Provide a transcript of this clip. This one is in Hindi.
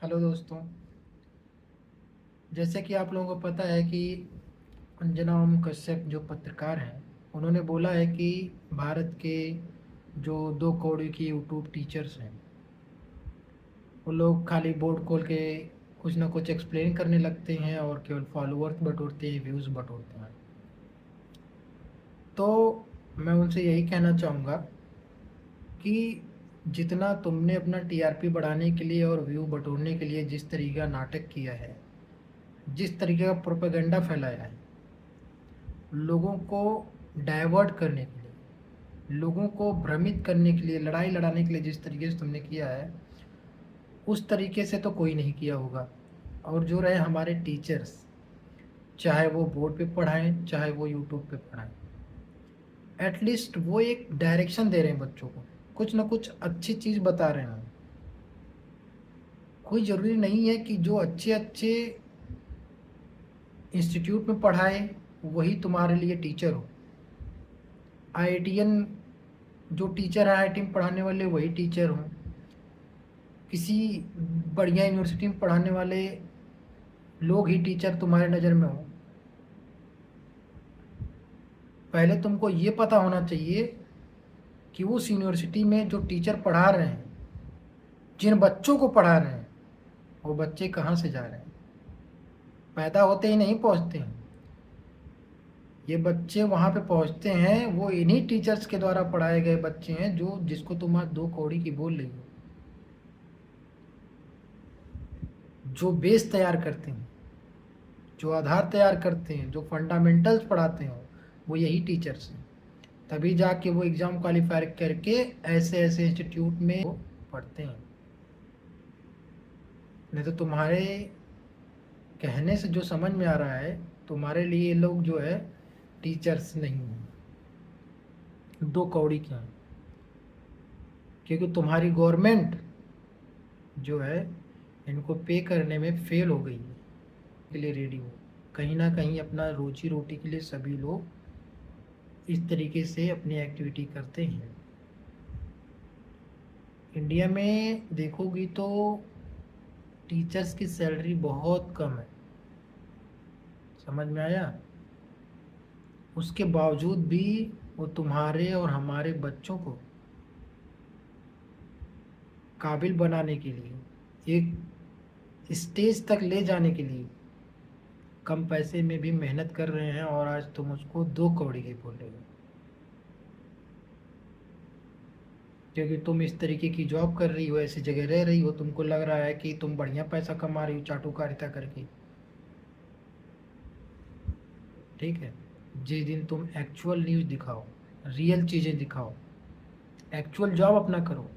हेलो दोस्तों। जैसे कि आप लोगों को पता है कि अंजना ओम कश्यप जो पत्रकार हैं, उन्होंने बोला है कि भारत के जो 2 कौड़ी की यूट्यूब टीचर्स हैं, वो लोग खाली बोर्ड खोल के कुछ ना कुछ एक्सप्लेन करने लगते हैं और केवल फॉलोअर्स बटोरते हैं, व्यूज़ बटोरते हैं। तो मैं उनसे यही कहना चाहूँगा कि जितना तुमने अपना टीआरपी बढ़ाने के लिए और व्यू बटोरने के लिए जिस तरीके का नाटक किया है, जिस तरीके का प्रोपेगेंडा फैलाया है, लोगों को डाइवर्ट करने के लिए, लोगों को भ्रमित करने के लिए, लड़ाई लड़ाने के लिए जिस तरीके से तुमने किया है, उस तरीके से तो कोई नहीं किया होगा। और जो रहे हमारे टीचर्स, चाहे वो बोर्ड पे पढ़ाएं चाहे वो यूट्यूब पे पढ़ाएं, एटलीस्ट वो एक डायरेक्शन दे रहे हैं बच्चों को, कुछ ना कुछ अच्छी चीज़ बता रहे हैं। कोई ज़रूरी नहीं है कि जो अच्छे अच्छे इंस्टीट्यूट में पढ़ाए वही तुम्हारे लिए टीचर हो। आईआईटीएन जो टीचर है आईआईटी में पढ़ाने वाले वही टीचर हों, किसी बढ़िया यूनिवर्सिटी में पढ़ाने वाले लोग ही टीचर तुम्हारे नज़र में हो। पहले तुमको ये पता होना चाहिए कि उस यूनिवर्सिटी में जो टीचर पढ़ा रहे हैं, जिन बच्चों को पढ़ा रहे हैं, वो बच्चे कहाँ से जा रहे हैं। पैदा होते ही नहीं पहुँचते हैं, ये बच्चे वहाँ पे पहुँचते हैं, वो इन्हीं टीचर्स के द्वारा पढ़ाए गए बच्चे हैं जो जिसको तुम आज 2 कौड़ी की बोल रही हो। जो बेस तैयार करते हैं, जो आधार तैयार करते हैं, जो फंडामेंटल्स पढ़ाते हैं, वो यही टीचर्स हैं। तभी जाके वो एग्ज़ाम क्वालिफाई करके ऐसे ऐसे इंस्टीट्यूट में वो पढ़ते हैं। नहीं तो तुम्हारे कहने से जो समझ में आ रहा है, तुम्हारे लिए ये लोग जो है टीचर्स नहीं हैं, 2 कौड़ी के हैं। क्योंकि तुम्हारी गवर्नमेंट जो है इनको पे करने में फेल हो गई है, के लिए रेडी हो। कहीं ना कहीं अपना रोजी रोटी के लिए सभी लोग इस तरीके से अपनी एक्टिविटी करते हैं। इंडिया में देखोगी तो टीचर्स की सैलरी बहुत कम है, समझ में आया। उसके बावजूद भी वो तुम्हारे और हमारे बच्चों को काबिल बनाने के लिए, एक स्टेज तक ले जाने के लिए कम पैसे में भी मेहनत कर रहे हैं, और आज तुम उसको 2 कौड़ी की बोल रहे हो। क्योंकि तुम इस तरीके की जॉब कर रही हो, ऐसी जगह रह रही हो, तुमको लग रहा है कि तुम बढ़िया पैसा कमा रही हो चाटुकारिता करके। ठीक है, जिस दिन तुम एक्चुअल न्यूज़ दिखाओ, रियल चीज़ें दिखाओ, एक्चुअल जॉब अपना करो,